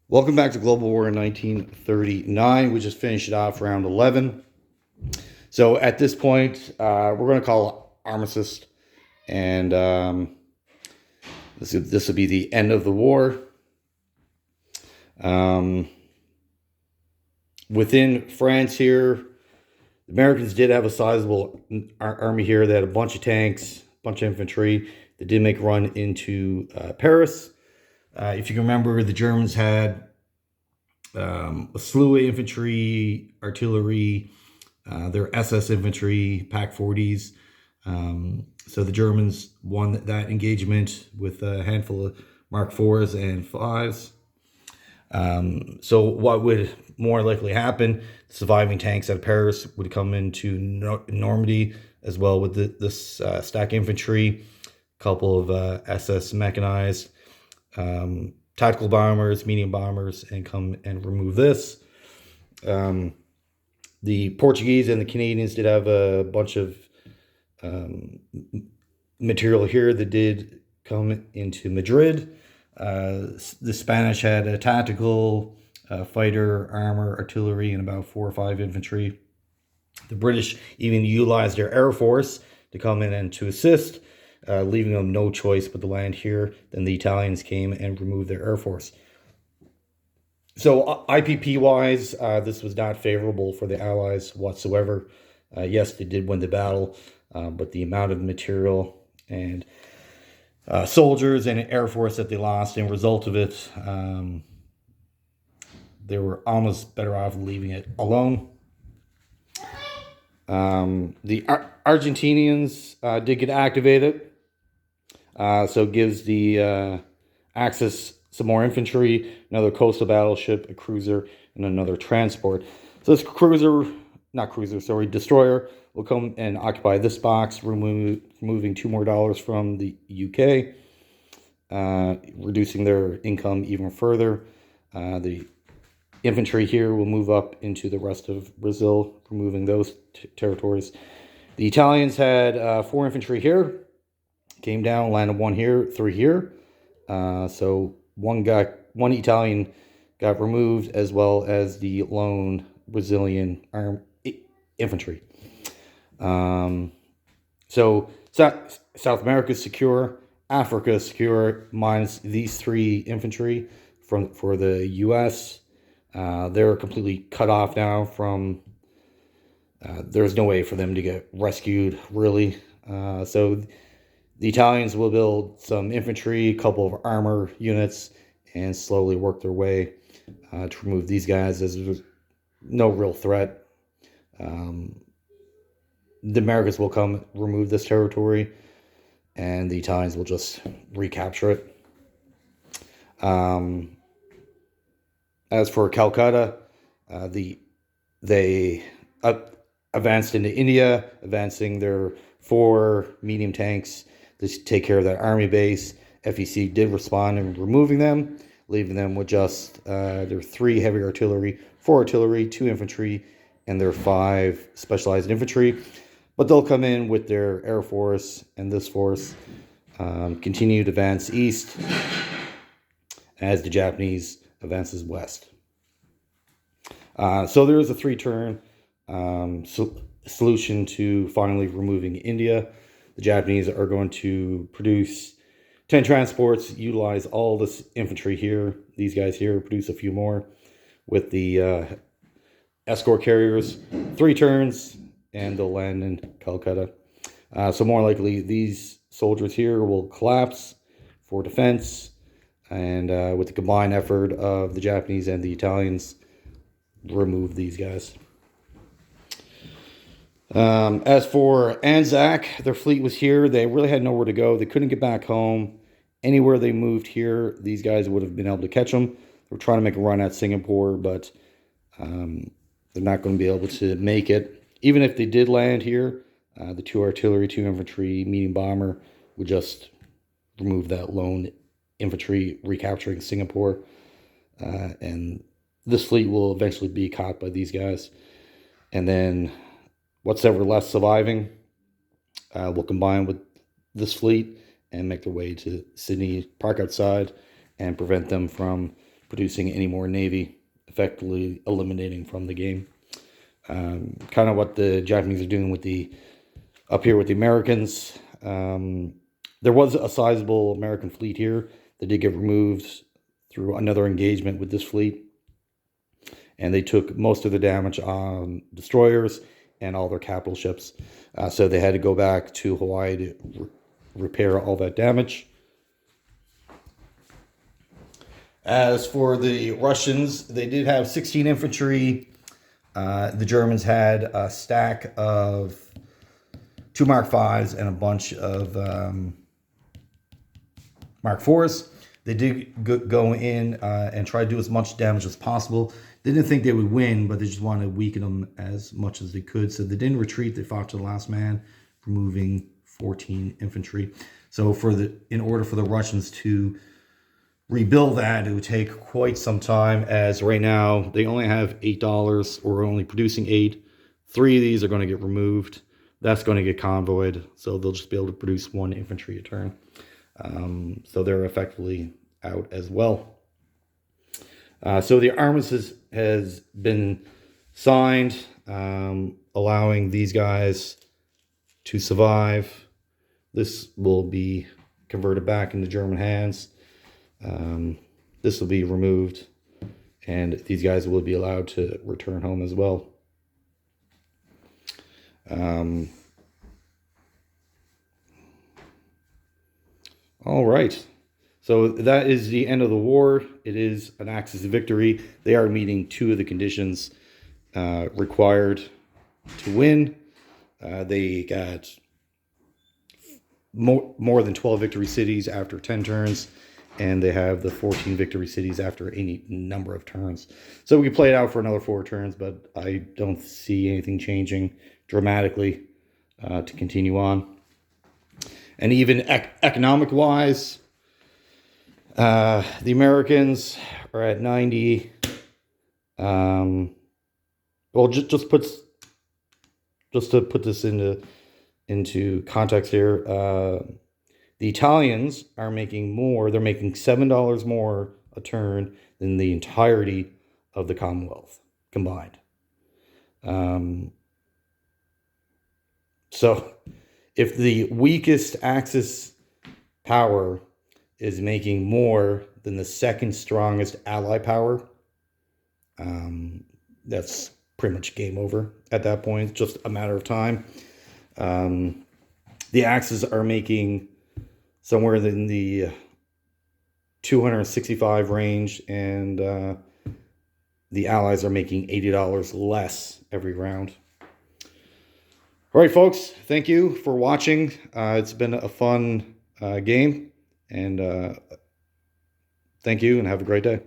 Welcome back to Global War in 1939. We just finished it off round 11. So at this point, we're going to call armistice, and this will be the end of the war. Within France here, the Americans did have a sizable army here. They had a bunch of tanks, a bunch of infantry. They did make a run into Paris. If you can remember, the Germans had a slew of infantry, artillery, their SS infantry, Pack 40s. So the Germans won that engagement with a handful of Mark 4s and 5s. So what would more likely happen? The surviving tanks out of Paris would come into Normandy as well with this stack infantry, a couple of SS mechanized, tactical bombers, medium bombers, and come and remove this. The Portuguese and the Canadians did have a bunch of material here that did come into Madrid. The Spanish had a tactical, fighter, armor, artillery, and about 4 or 5 infantry. The British even utilized their Air Force to come in and to assist, leaving them no choice but to land here. Then the Italians came and removed their Air Force. So IPP-wise, this was not favorable for the Allies whatsoever. Yes, they did win the battle, but the amount of material and soldiers and Air Force that they lost, and result of it, they were almost better off leaving it alone. The Argentinians did get activated, so it gives the Axis some more infantry, another coastal battleship, a cruiser, and another transport. So this destroyer will come and occupy this box, removing $2 more from the UK, reducing their income even further. The infantry here will move up into the rest of Brazil, removing those territories. The Italians had 4 infantry here, came down, landed 1 here, 3 here. So one Italian got removed, as well as the lone Brazilian infantry. So South America is secure, Africa is secure, minus these 3 infantry for the U.S. They're completely cut off now from. There's no way for them to get rescued, really. So the Italians will build some infantry, a couple of armor units, and slowly work their way to remove these guys, as there's no real threat. The Americans will come remove this territory, and the Italians will just recapture it. As for Calcutta, they advanced into India, advancing their 4 medium tanks to take care of that army base. FEC did respond in removing them, leaving them with just their 3 heavy artillery, 4 artillery, 2 infantry, and their 5 specialized infantry. But they'll come in with their Air Force, and this force continue to advance east as the Japanese advances west. So there is a 3-turn solution to finally removing India. The Japanese are going to produce 10 transports, utilize all this infantry here. These guys here produce a few more with the escort carriers. 3 turns, and they'll land in Calcutta. So more likely, these soldiers here will collapse for defense, and with the combined effort of the Japanese and the Italians, remove these guys. As for Anzac, their fleet was here. They really had nowhere to go. They couldn't get back home. Anywhere they moved here, these guys would have been able to catch them. They were trying to make a run at Singapore, but they're not going to be able to make it. Even if they did land here, the 2 artillery, 2 infantry, medium bomber would just remove that lone infantry, recapturing Singapore. And this fleet will eventually be caught by these guys. And then what's ever left surviving will combine with this fleet and make their way to Sydney, park outside, and prevent them from producing any more Navy, effectively eliminating from the game. Kind of what the Japanese are doing with up here with the Americans. There was a sizable American fleet here that did get removed through another engagement with this fleet. And they took most of the damage on destroyers and all their capital ships. So they had to go back to Hawaii to repair all that damage. As for the Russians, they did have 16 infantry. The Germans had a stack of 2 Mark 5s and a bunch of Mark 4s. They did go in and try to do as much damage as possible. They didn't think they would win, but they just wanted to weaken them as much as they could. So they didn't retreat. They fought to the last man, removing 14 infantry. So in order for the Russians to rebuild that, it would take quite some time, as right now they only have $8 or only producing 8. 3 of these are going to get removed. That's going to get convoyed, so they'll just be able to produce 1 infantry a turn. So they're effectively out as well. So the armistice has been signed, allowing these guys to survive. This will be converted back into German hands. This will be removed, and these guys will be allowed to return home as well. All right. So that is the end of the war. It is an Axis victory. They are meeting 2 of the conditions required to win. They got more than 12 victory cities after 10 turns, and they have the 14 victory cities after any number of turns. So we can play it out for another 4 turns, but I don't see anything changing dramatically to continue on. And even economic-wise, the Americans are at 90. Well, just to put this into context here, the Italians are making more. They're making $7 more a turn than the entirety of the Commonwealth combined. So if the weakest Axis power is making more than the second strongest ally power, that's pretty much game over at that point. It's just a matter of time. The Axis are making somewhere in the 265 range, and the Allies are making $80 less every round. All right, folks, thank you for watching. It's been a fun game, and thank you, and have a great day.